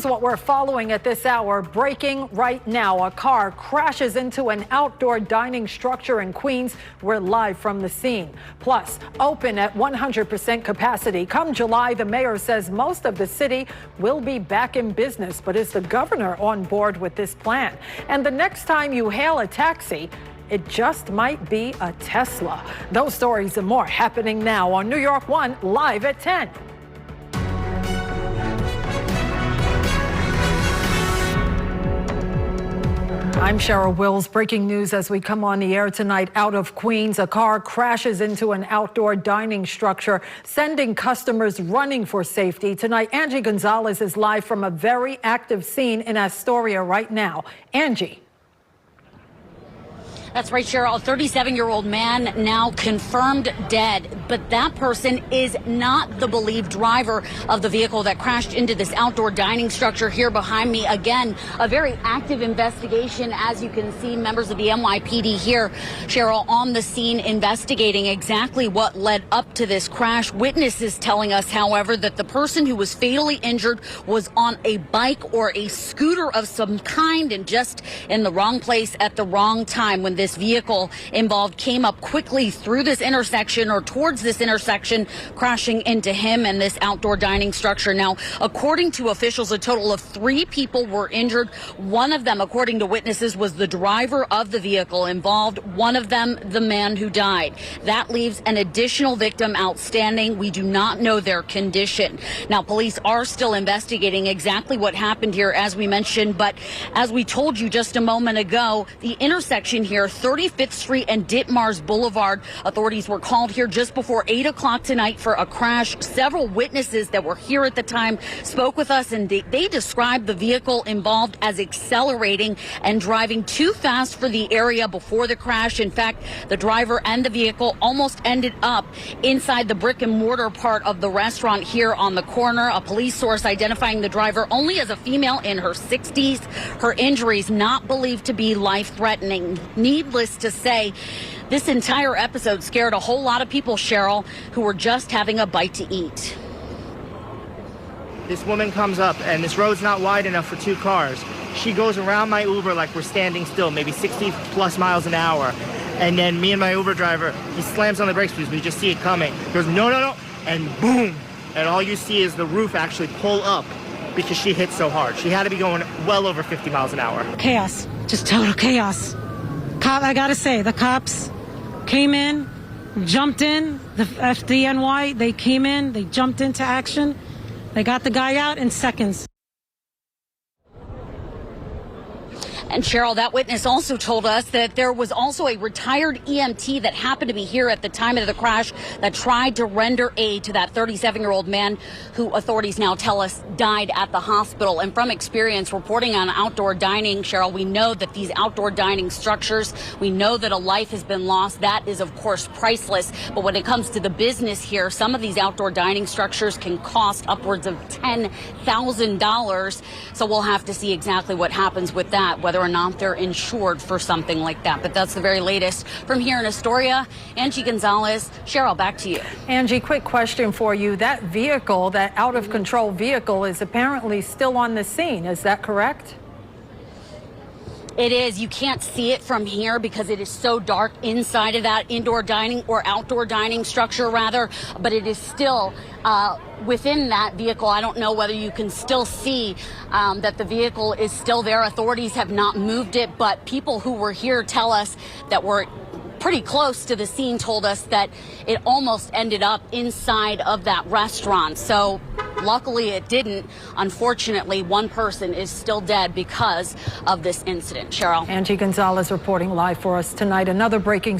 what we're following at this hour. Breaking right now, a car crashes into an outdoor dining structure in Queens. We're live from the scene. Plus, open at 100% capacity. Come July, the mayor says most of the city will be back in business. But is the governor on board with this plan? And the next time you hail a taxi, it just might be a Tesla. Those stories and more happening now on New York One, live at 10. I'm Cheryl Wills. Breaking news as we come on the air tonight out of Queens. A car crashes into an outdoor dining structure, sending customers running for safety. Tonight, Angie Gonzalez is live from a very active scene in Astoria right now. Angie. That's right, Cheryl. A 37-year-old man now confirmed dead, but that person is not the believed driver of the vehicle that crashed into this outdoor dining structure here behind me. Again, a very active investigation. As you can see, members of the NYPD here, Cheryl, on the scene investigating exactly what led up to this crash. Witnesses telling us, however, that the person who was fatally injured was on a bike or a scooter of some kind and just in the wrong place at the wrong time when this vehicle involved came up quickly through this intersection or towards this intersection, crashing into him and this outdoor dining structure. Now, according to officials, a total of 3 people were injured. One of them, according to witnesses, was the driver of the vehicle involved. One of them, the man who died. That leaves an additional victim outstanding. We do not know their condition. Now, police are still investigating exactly what happened here, as we mentioned. But as we told you just a moment ago, the intersection here, 35th Street and Ditmars Boulevard. Authorities were called here just before 8 o'clock tonight for a crash. Several witnesses that were here at the time spoke with us, and they described the vehicle involved as accelerating and driving too fast for the area before the crash. In fact, the driver and the vehicle almost ended up inside the brick and mortar part of the restaurant here on the corner. A police source identifying the driver only as a female in her 60s. Her injuries not believed to be life-threatening. Needless to say, this entire episode scared a whole lot of people, Cheryl, who were just having a bite to eat. This woman comes up, and this road's not wide enough for 2 cars. She goes around my Uber like we're standing still, maybe 60 plus miles an hour. And then me and my Uber driver, he slams on the brakes because we just see it coming. He goes, no, no, no, and boom. And all you see is the roof actually pull up because she hit so hard. She had to be going well over 50 miles an hour. Chaos, just total chaos. I gotta say, the cops came in, jumped in, the FDNY, they came in, they jumped into action. They got the guy out in seconds. And Cheryl, that witness also told us that there was also a retired EMT that happened to be here at the time of the crash that tried to render aid to that 37-year-old man who authorities now tell us died at the hospital. And from experience reporting on outdoor dining, Cheryl, we know that these outdoor dining structures, we know that a life has been lost. That is, of course, priceless. But when it comes to the business here, some of these outdoor dining structures can cost upwards of $10,000. So we'll have to see exactly what happens with that, whether or not they're insured for something like that. But that's the very latest from here in Astoria. Angie Gonzalez. Cheryl, back to you. Angie, quick question for you. That vehicle, that out-of-control vehicle, is apparently still on the scene. Is that correct? It is. You can't see it from here because it is so dark inside of that indoor dining or outdoor dining structure, rather. But it is still within that vehicle. I don't know whether you can still see that the vehicle is still there. Authorities have not moved it, but people who were here tell us that were pretty close to the scene told us that it almost ended up inside of that restaurant. So luckily it didn't. Unfortunately, one person is still dead because of this incident. Cheryl. Angie Gonzalez reporting live for us tonight. Another breaking